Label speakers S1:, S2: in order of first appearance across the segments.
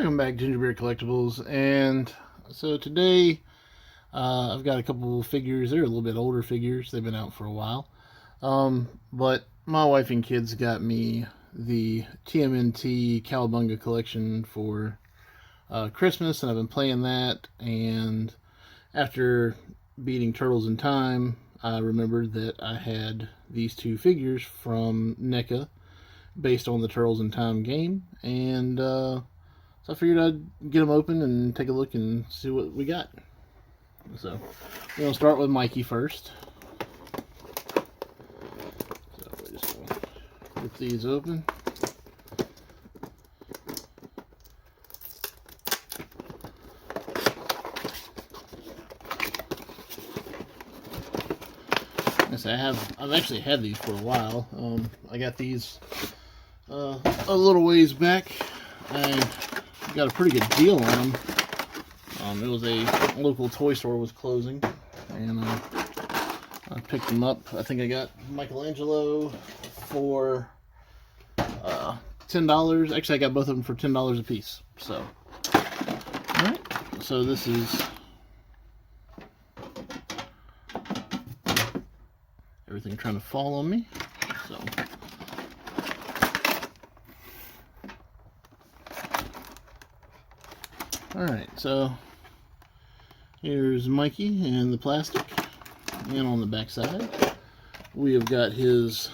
S1: Welcome back, Gingerbeard Collectibles. And so today I've got a couple figures. They're a little bit older figures. They've been out for a while. But my wife and kids got me the TMNT Cowabunga collection for Christmas, and I've been playing that. And after beating Turtles in Time, I remembered that I had these two figures from NECA based on the Turtles in Time game, and so I figured I'd get them open and take a look and see what we got. So we're going to start with Mikey first. So we're just going to rip these open. I've actually had these for a while. I got these a little ways back. I got a pretty good deal on them. It was a local toy store was closing, and I picked them up. I think I got Michelangelo for $10. Actually, I got both of them for $10 a piece. So, all right. So this is everything trying to fall on me. So. Alright, so here's Mikey and the plastic, and on the back side we have got his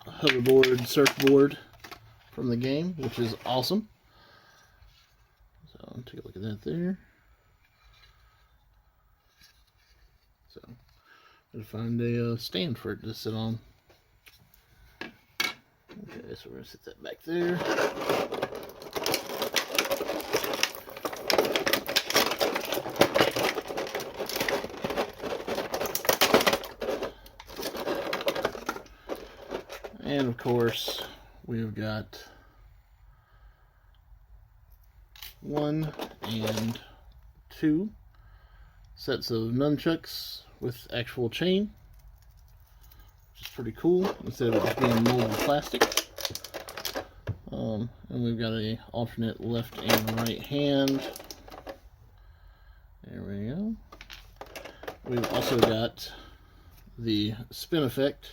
S1: hoverboard surfboard from the game, which is awesome. So take a look at that there. So I'm going to find a stand for it to sit on. Okay, so we're going to sit that back there. And of course, we've got 1 and 2 sets of nunchucks with actual chain, which is pretty cool, instead of it just being molded plastic. And we've got a alternate left and right hand. There we go. We've also got the spin effect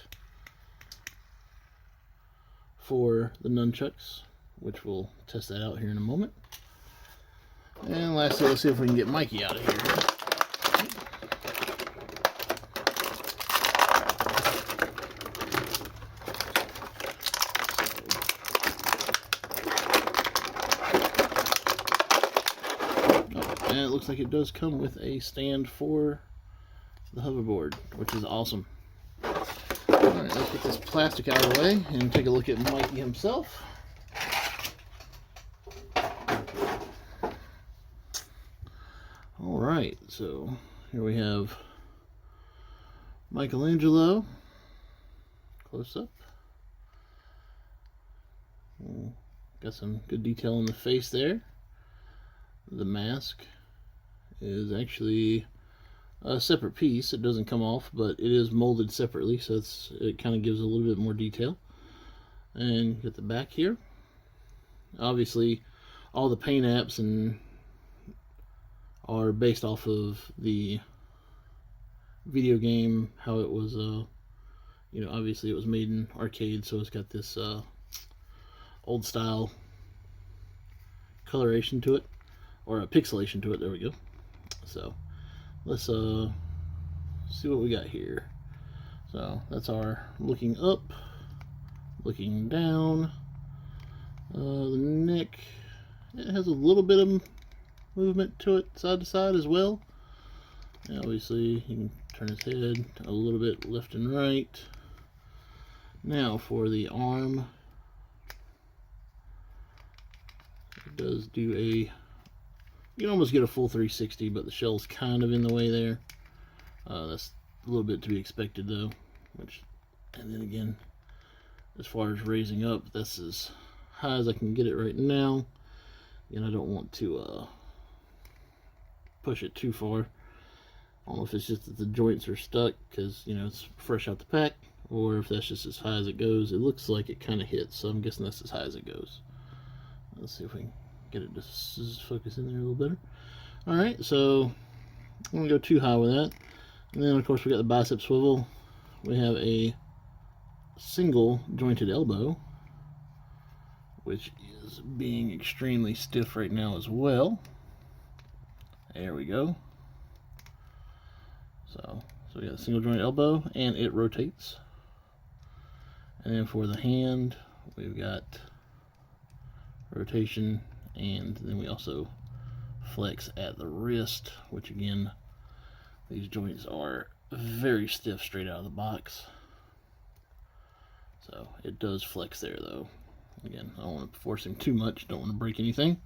S1: for the nunchucks, which we'll test that out here in a moment. And lastly, let's see if we can get Mikey out of here. And it looks like it does come with a stand for the hoverboard, which is awesome. Alright, let's get this plastic out of the way and take a look at Mikey himself. Alright, so here we have Michelangelo, close up. Got some good detail in the face there. The mask is actually a separate piece. It doesn't come off, but it is molded separately, so it kind of gives a little bit more detail. And get the back here. Obviously, all the paint apps are based off of the video game, how it was, obviously it was made in arcade, so it's got this old style coloration to it, or a pixelation to it. There we go. So let's see what we got here. So that's our looking up, looking down. The neck, it has a little bit of movement to it side to side as well. And obviously you can turn his head a little bit left and right. Now for the arm, it does do you can almost get a full 360, but the shell's kind of in the way there. That's a little bit to be expected though. And then again, as far as raising up, that's as high as I can get it right now. And I don't want to push it too far. I don't know if it's just that the joints are stuck because it's fresh out the pack, or if that's just as high as it goes. It looks like it kind of hits, so I'm guessing that's as high as it goes. Let's see if we can get it to focus in there a little better. Alright, so I'm going to go too high with that. And then, of course, we got the bicep swivel. We have a single jointed elbow, which is being extremely stiff right now as well. There we go. So we got a single jointed elbow, and it rotates. And then for the hand, we've got rotation, and then we also flex at the wrist, which again, these joints are very stiff straight out of the box. So it does flex there though. Again, I don't want to force him too much, don't want to break anything.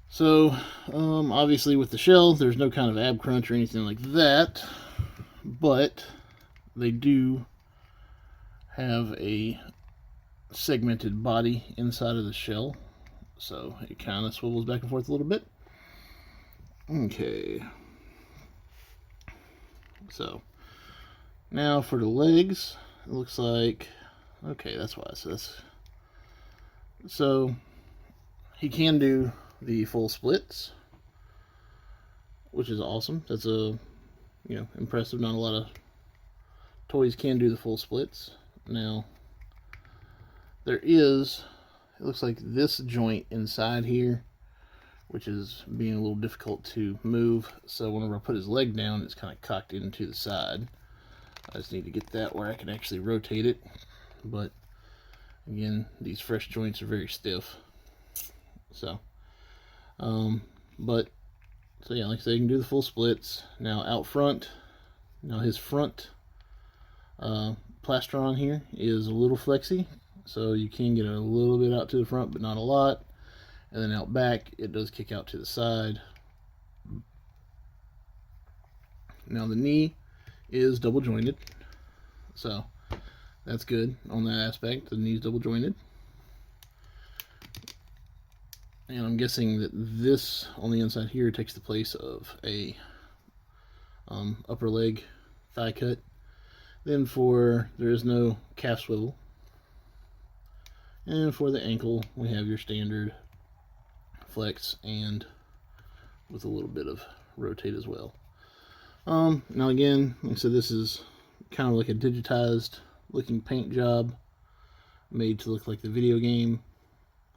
S1: So obviously with the shell, there's no kind of ab crunch or anything like that, but they do have a segmented body inside of the shell, so it kind of swivels back and forth a little bit. Okay, so now for the legs, it looks like, okay, that's why it says. So he can do the full splits, which is awesome. That's impressive. Not a lot of toys can do the full splits. Now there is, it looks like this joint inside here, which is being a little difficult to move. So whenever I put his leg down, it's kind of cocked into the side. I just need to get that where I can actually rotate it. But again, these fresh joints are very stiff. So yeah, like I said, you can do the full splits. Now out front, now his front plastron here is a little flexy, so you can get a little bit out to the front, but not a lot. And then out back, it does kick out to the side. Now the knee is double jointed, so that's good on that aspect. The knee's double jointed. And I'm guessing that this on the inside here takes the place of a upper leg thigh cut. Then there is no calf swivel. And for the ankle, we have your standard flex and with a little bit of rotate as well. Now again, like I said, this is kind of like a digitized looking paint job made to look like the video game.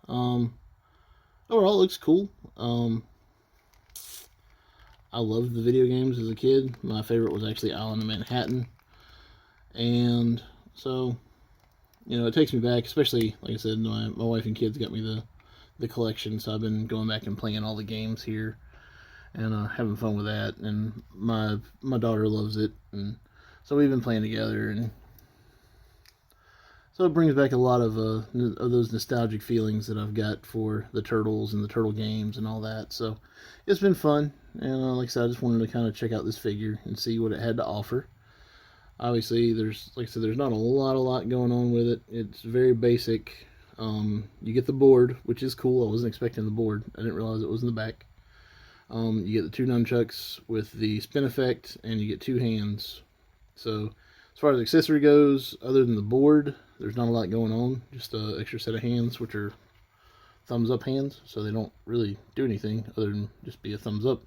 S1: Overall, it looks cool. I loved the video games as a kid. My favorite was actually Island of Manhattan. And so, it takes me back, especially, like I said, my wife and kids got me the collection, so I've been going back and playing all the games here and having fun with that. And my daughter loves it, and so we've been playing together, and so it brings back a lot of those nostalgic feelings that I've got for the Turtles and the Turtle games and all that. So it's been fun, and like I said, I just wanted to kind of check out this figure and see what it had to offer. Obviously, there's not a lot going on with it. It's very basic. You get the board, which is cool. I wasn't expecting the board. I didn't realize it was in the back. You get the two nunchucks with the spin effect, and you get two hands. So as far as accessory goes, other than the board, there's not a lot going on. Just an extra set of hands, which are thumbs up hands, so they don't really do anything other than just be a thumbs up.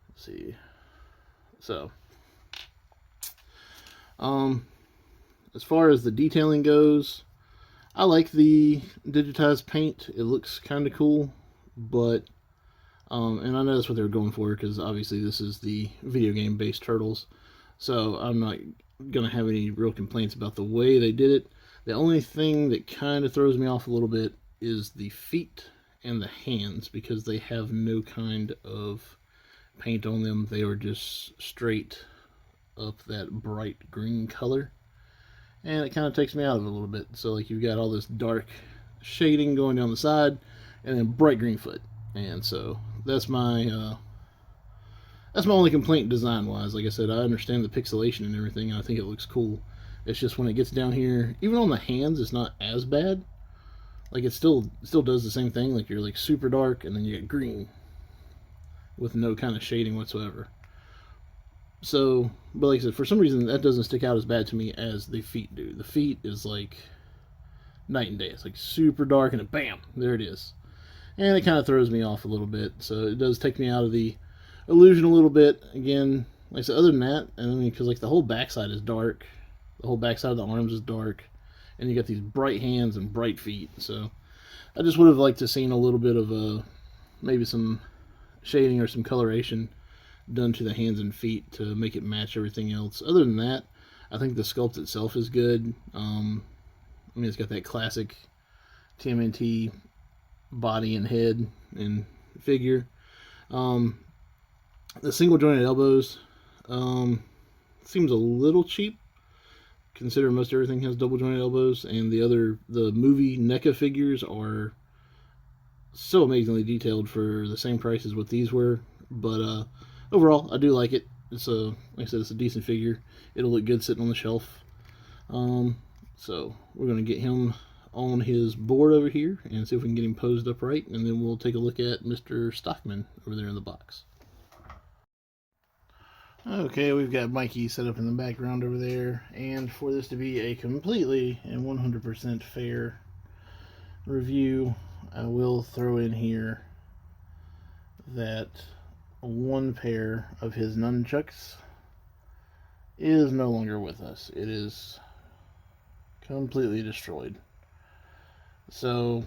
S1: Let's see. So as far as the detailing goes, I like the digitized paint. It looks kind of cool, but and I know that's what they were going for, because obviously this is the video game based Turtles, so I'm not gonna have any real complaints about the way they did it. The only thing that kind of throws me off a little bit is the feet and the hands, because they have no kind of paint on them. They were just straight up that bright green color, and it kind of takes me out of it a little bit. So like, you've got all this dark shading going down the side and then bright green foot, and so that's my only complaint design wise. Like I said, I understand the pixelation and everything, and I think it looks cool. It's just when it gets down here, even on the hands, it's not as bad. Like, it still does the same thing. Like, you're like super dark and then you get green with no kind of shading whatsoever. So, but like I said, for some reason that doesn't stick out as bad to me as the feet do. The feet is like night and day. It's like super dark and bam, there it is. and it kind of throws me off a little bit. So it does take me out of the illusion a little bit. Again, like I said, other than that, and I mean, because like the whole backside is dark, the whole backside of the arms is dark, and you got these bright hands and bright feet. So I just would have liked to seen a little bit of maybe some shading or some coloration done to the hands and feet to make it match everything else. Other than that, I think the sculpt itself is good. I mean, it's got that classic TMNT body and head and figure. The single jointed elbows seems a little cheap, considering most everything has double jointed elbows, and the movie NECA figures are so amazingly detailed for the same price as what these were. But overall, I do like it. It's like I said, it's a decent figure. It'll look good sitting on the shelf. So we're going to get him on his board over here and see if we can get him posed up right, and then we'll take a look at Mr. Stockman over there in the box. Okay, we've got Mikey set up in the background over there, and for this to be a completely and 100% fair review, I will throw in here that one pair of his nunchucks is no longer with us. It is completely destroyed. So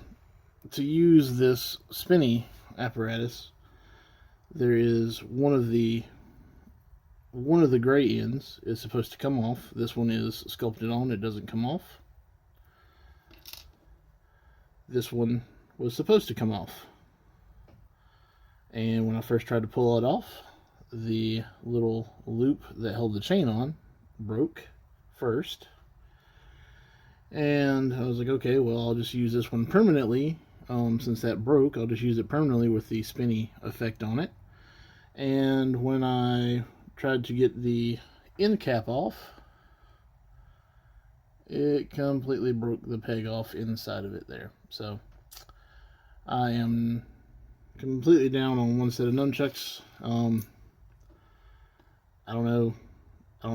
S1: to use this spinny apparatus, there is one of the gray ends is supposed to come off. This one is sculpted on, it doesn't come off. This one was supposed to come off, and when I first tried to pull it off, the little loop that held the chain on broke first, and I was like, okay, well, I'll just use this one permanently. Since that broke, I'll just use it permanently with the spinny effect on it. And when I tried to get the end cap off, it completely broke the peg off inside of it there. So I am completely down on one set of nunchucks. I don't know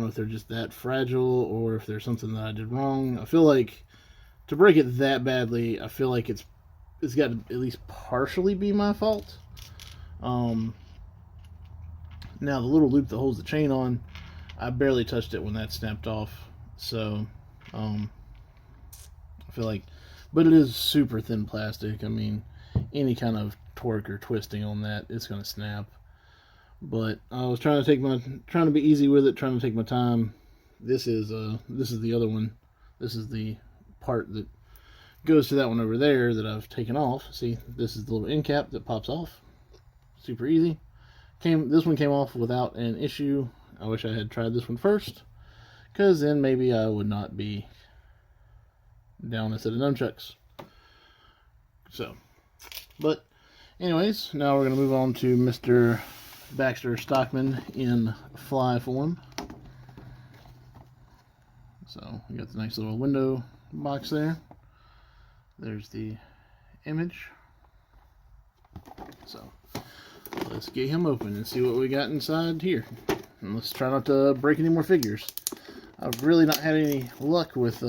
S1: if they're just that fragile or if there's something that I did wrong. I feel like to break it that badly, I feel like it's got to at least partially be my fault. Now the little loop that holds the chain on, I barely touched it when that snapped off. So I feel like, but it is super thin plastic. I mean, any kind of torque or twisting on that, it's going to snap. But I was trying to be easy with it, trying to take my time. This is the other one. This is the part that goes to that one over there that I've taken off. See, this is the little end cap that pops off. Super easy. This one came off without an issue. I wish I had tried this one first, because then maybe I would not be down a set of nunchucks. So, but anyways, now we're going to move on to Mr. Baxter Stockman in fly form. So we got the nice little window box there. There's the image. So let's get him open and see what we got inside here. And let's try not to break any more figures. I've really not had any luck with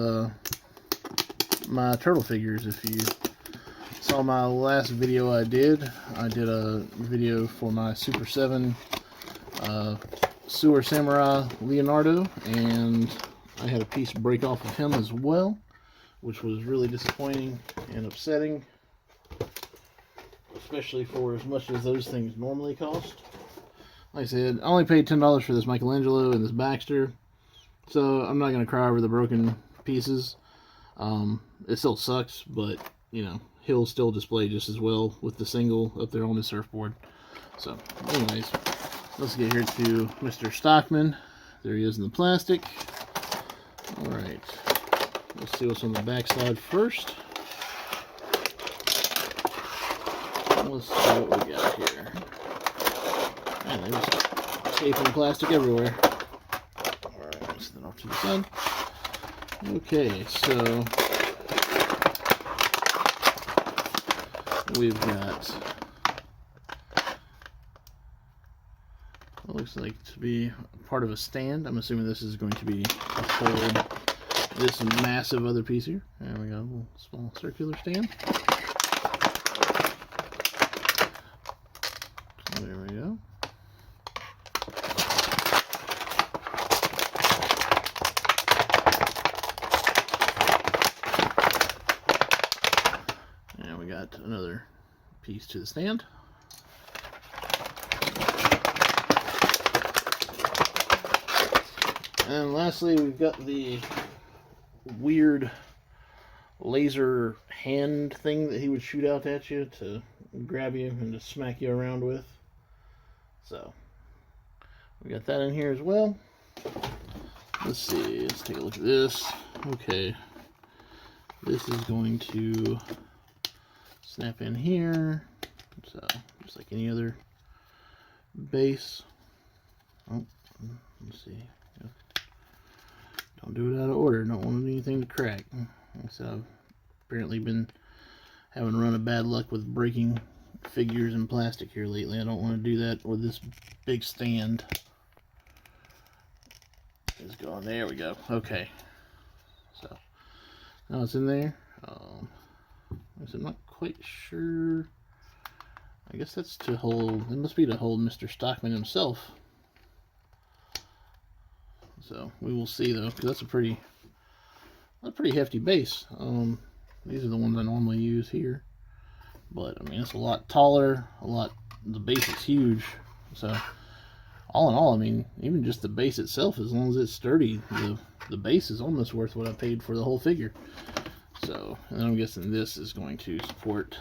S1: my turtle figures. If you saw my last video I did a video for my Super 7 Sewer Samurai Leonardo, and I had a piece break off of him as well, which was really disappointing and upsetting, especially for as much as those things normally cost. Like I said, I only paid $10 for this Michelangelo and this Baxter, so I'm not going to cry over the broken pieces. It still sucks, but, you know, he'll still display just as well with the single up there on his surfboard. So, anyways, let's get here to Mr. Stockman. There he is in the plastic. Alright, let's see what's on the back side first. Let's see what we got here. Man, there's tape and plastic everywhere. Alright, let's set that off to the side. Okay, so we've got what looks like to be part of a stand. I'm assuming this is going to be to hold this massive other piece here. There we go, a little small circular stand. piece to the stand. And lastly, we've got the weird laser hand thing that he would shoot out at you to grab you and to smack you around with. So we got that in here as well. Let's see, let's take a look at this. Okay, this is going to snap in here. So just like any other base. Oh, let's see. Don't do it out of order. Don't want anything to crack. So I've apparently been having run of bad luck with breaking figures and plastic here lately. I don't want to do that with this big stand. It's going. There we go. Okay. So now it's in there. I'm not quite sure. I guess that's to hold. It must be to hold Mr. Stockman himself. So we will see though, because that's a pretty hefty base. These are the ones I normally use here, but I mean it's a lot taller. The base is huge. So all in all, I mean even just the base itself, as long as it's sturdy, the base is almost worth what I paid for the whole figure. So, and I'm guessing this is going to support.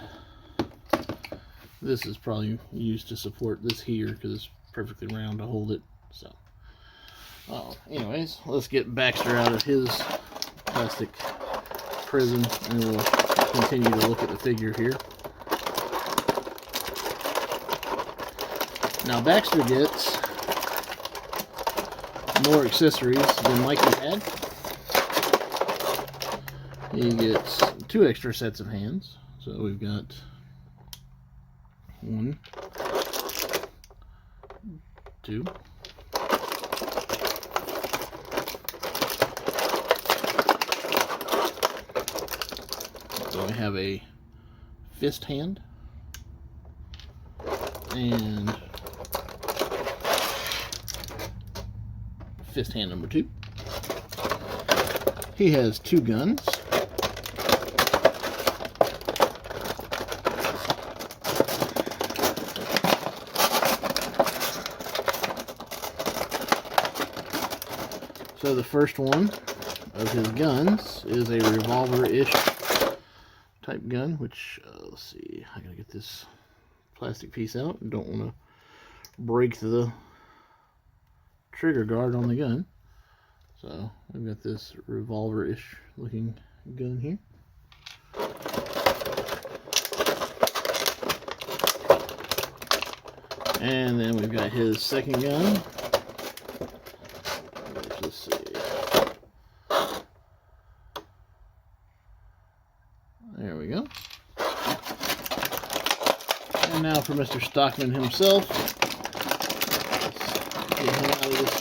S1: This is probably used to support this here because it's perfectly round to hold it. So. Anyways, let's get Baxter out of his plastic prison and we'll continue to look at the figure here. Now Baxter gets more accessories than Mikey had. He gets 2 extra sets of hands. So we've got 1, 2. So we have a fist hand and fist hand number 2. He has 2 guns. So the first one of his guns is a revolver-ish type gun, which, let's see, I gotta get this plastic piece out. Don't want to break the trigger guard on the gun. So I've got this revolver-ish looking gun here. And then we've got his second gun. Let's see. There we go. And now for Mr. Stockman himself. Let's get him out of this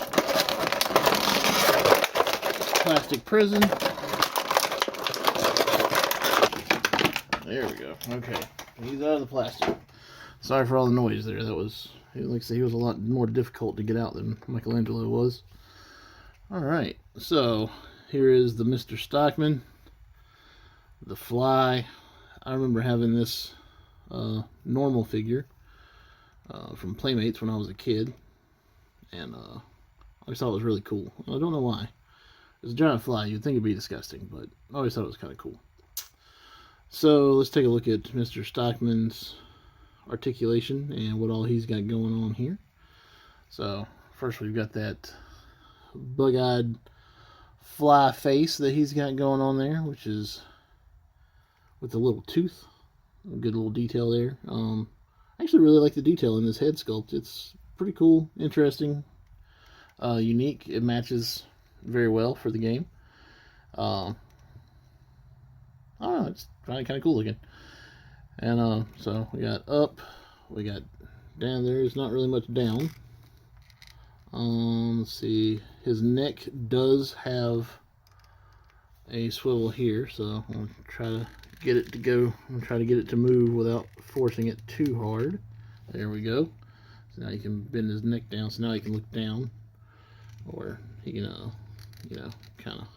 S1: plastic prison. There we go. Okay. He's out of the plastic. Sorry for all the noise there. That was, like I say, he was a lot more difficult to get out than Michelangelo was. Alright, so here is the Mr. Stockman. The Fly. I remember having this normal figure from Playmates when I was a kid, and I always thought it was really cool. I don't know why. It's a giant fly. You'd think it'd be disgusting, but I always thought it was kind of cool. So let's take a look at Mr. Stockman's articulation and what all he's got going on here. So first we've got that bug-eyed fly face that he's got going on there, which is with the little tooth. A good little detail there. I actually really like the detail in this head sculpt. It's pretty cool, interesting, unique. It matches very well for the game. I don't know, it's kind of cool looking. And so we got up, we got down. There is not really much down. Let's see, his neck does have a swivel here, so I'm gonna try to get it to go. I'm gonna try to get it to move without forcing it too hard. There we go. So now you can bend his neck down, so now he can look down, or he can, kind of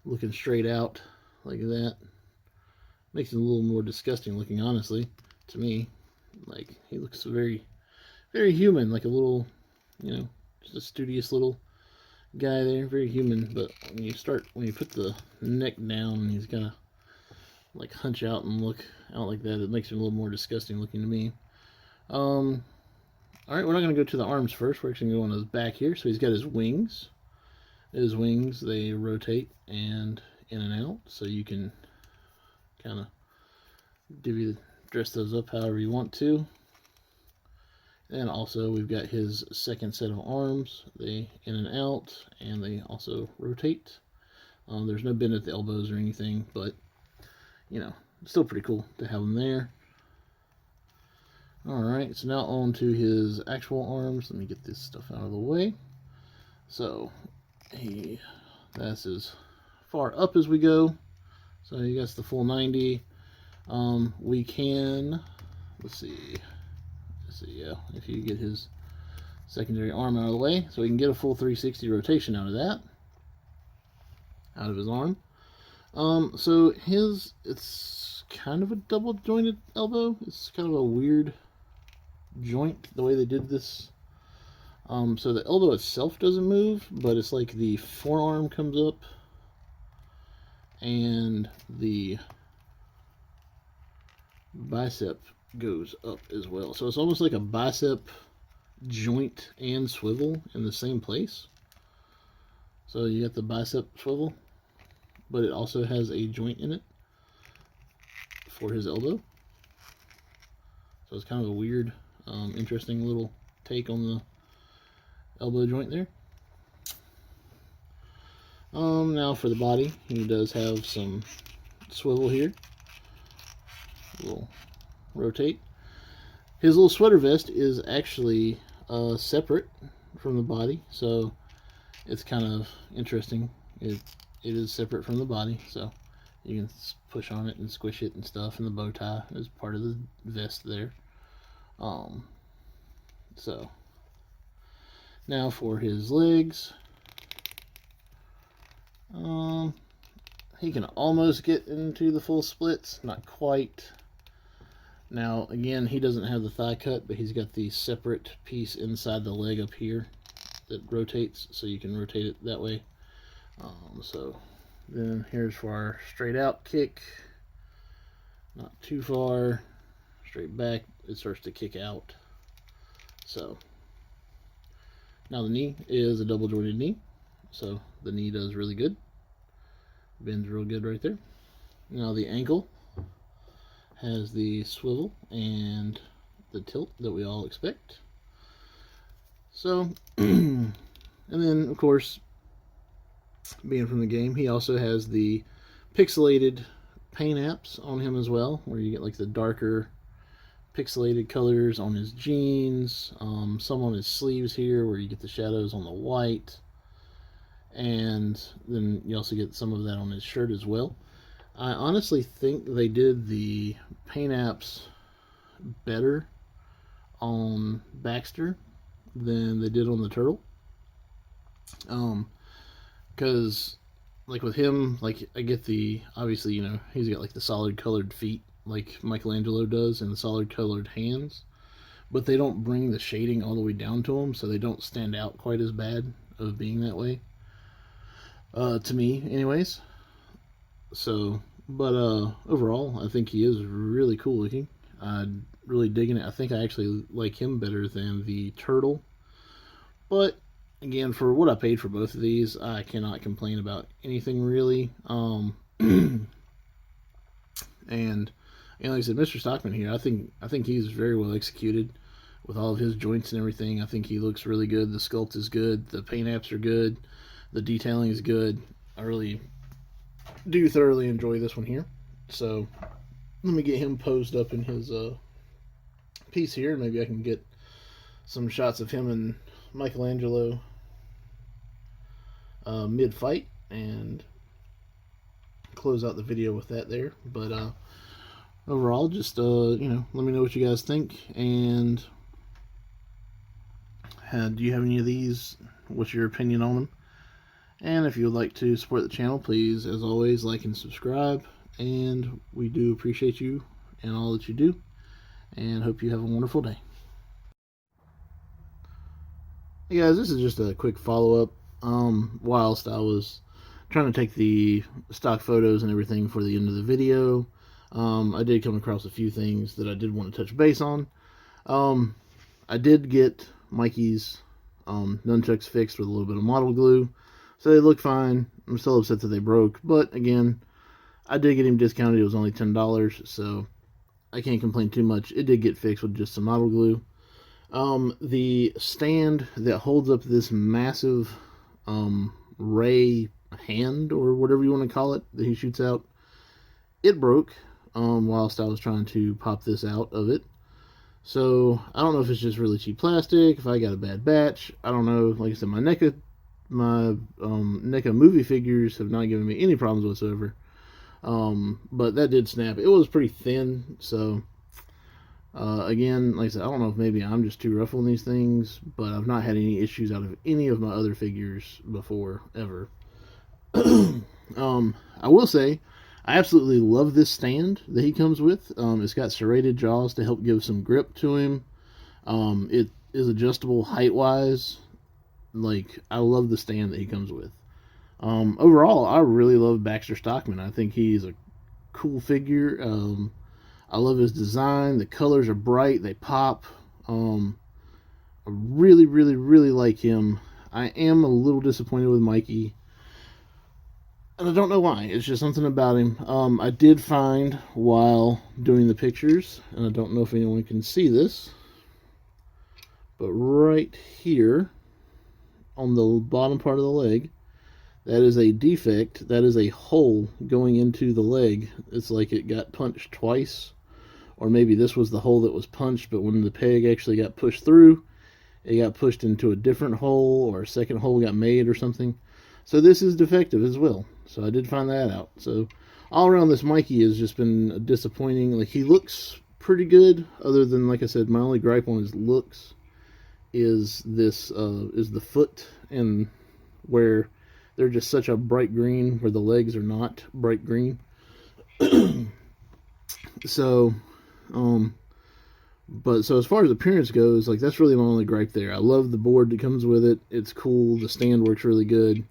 S1: looking straight out like that. Makes it a little more disgusting looking, honestly. to me. Like, he looks very, very human, like a little, you know, just a studious little guy there, very human. But when you put the neck down, he's gonna like hunch out and look out like that. It makes him a little more disgusting looking to me. All right, we're not gonna go to the arms first. We're actually going to go on his back here. So he's got his wings. His wings, they rotate and in and out, so you can kind of dress those up however you want to. And also we've got his second set of arms. They in and out, and they also rotate. There's no bend at the elbows or anything, but you know, still pretty cool to have them there. Alright, so now on to his actual arms. Let me get this stuff out of the way. So that's as far up as we go. So you got the full 90. We can, let's see, yeah, if you get his secondary arm out of the way, so we can get a full 360 rotation out of that, out of his arm. So it's kind of a double jointed elbow. It's kind of a weird joint the way they did this. So the elbow itself doesn't move, but it's like the forearm comes up and the bicep goes up as well. So it's almost like a bicep joint and swivel in the same place. So you got the bicep swivel, but it also has a joint in it for his elbow. So it's kind of a weird, interesting little take on the elbow joint there. Now for the body, he does have some swivel here. We'll rotate. His little sweater vest is actually separate from the body, so it's kind of interesting. It is separate from the body, so you can push on it and squish it and stuff, and the bow tie is part of the vest there. So now for his legs, he can almost get into the full splits, not quite. Now again, he doesn't have the thigh cut, but he's got the separate piece inside the leg up here that rotates, so you can rotate it that way. So then here's for our straight out kick, not too far, straight back, it starts to kick out. So now the knee is a double jointed knee, so the knee does really good, bends real good right there. Now the ankle has the swivel and the tilt that we all expect. So and then of course, being from the game, he also has the pixelated paint apps on him as well, where you get like the darker pixelated colors on his jeans, some on his sleeves here where you get the shadows on the white, and then you also get some of that on his shirt as well. I honestly think they did the paint apps better on Baxter than they did on the turtle. Because like with him, like I get the, obviously, you know, he's got like the solid colored feet like Michelangelo does and the solid colored hands, but they don't bring the shading all the way down to them, so they don't stand out quite as bad of being that way, to me anyways. So, but overall, I think he is really cool looking. I'm really digging it. I think I actually like him better than the turtle, but again, for what I paid for both of these, I cannot complain about anything really. And like I said, Mr. Stockman here, I think he's very well executed with all of his joints and everything. I think he looks really good. The sculpt is good. The paint apps are good. The detailing is good. I really do thoroughly enjoy this one here. So let me get him posed up in his piece here. Maybe I can get some shots of him and Michelangelo mid-fight and close out the video with that there. But overall, just you know, let me know what you guys think, and do you have any of these? What's your opinion on them? And if you would like to support the channel, please, as always, like and subscribe, and we do appreciate you and all that you do. and hope you have a wonderful day. Hey guys, this is just a quick follow-up. Whilst I was trying to take the stock photos and everything for the end of the video, I did come across a few things that I did want to touch base on. I did get Mikey's nunchucks fixed with a little bit of model glue, so they look fine. I'm still upset that they broke, but again, I did get him discounted. It was only $10, so I can't complain too much. It did get fixed with just some model glue. The stand that holds up this massive ray hand, or whatever you want to call it, that he shoots out, it broke whilst I was trying to pop this out of it. So I don't know if it's just really cheap plastic, if I got a bad batch. I don't know. Like I said, my NECA movie figures have not given me any problems whatsoever. But that did snap. It was pretty thin, so again, like I said, I don't know if maybe I'm just too rough on these things, but I've not had any issues out of any of my other figures before, ever. I will say, I absolutely love this stand that he comes with. It's got serrated jaws to help give some grip to him. It is adjustable height-wise. Like, I love the stand that he comes with. Overall, I really love Baxter Stockman. I think he's a cool figure. I love his design. The colors are bright. They pop. I really, really, really like him. I am a little disappointed with Mikey, and I don't know why. It's just something about him. I did find while doing the pictures, and I don't know if anyone can see this, but right here on the bottom part of the leg, that is a defect. That is a hole going into the leg. It's like it got punched twice, or maybe this was the hole that was punched, but when the peg actually got pushed through, it got pushed into a different hole, or a second hole got made or something. So this is defective as well. So I did find that out. So all around, this Mikey has just been disappointing. Like, he looks pretty good, other than, like I said, my only gripe on his looks is this is the foot, and where they're just such a bright green, where the legs are not bright green. So but so as far as appearance goes, like, that's really my only gripe there. I love the board that comes with it. It's cool. The stand works really good.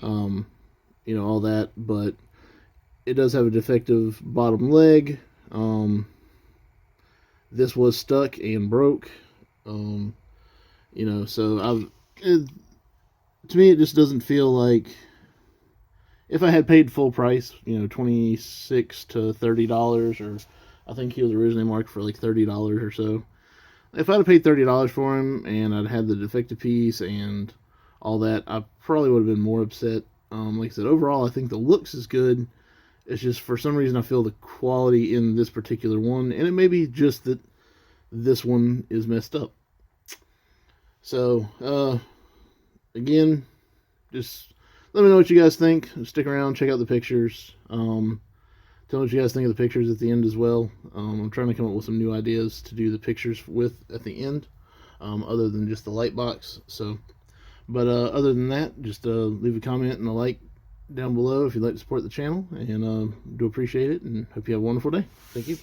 S1: You know, all that, but it does have a defective bottom leg. This was stuck and broke. You know, so to me, it just doesn't feel like, if I had paid full price, you know, $26 to $30, or I think he was originally marked for like $30 or so. If I'd have paid $30 for him, and I'd had the defective piece and all that, I probably would have been more upset. Like I said, overall, I think the looks is good. It's just, for some reason, I feel the quality in this particular one, and it may be just that this one is messed up. So, again, just let me know what you guys think. Stick around, check out the pictures. Tell me what you guys think of the pictures at the end as well. I'm trying to come up with some new ideas to do the pictures with at the end, other than just the light box. So, but other than that, just leave a comment and a like down below if you'd like to support the channel, and do appreciate it, and hope you have a wonderful day. Thank you.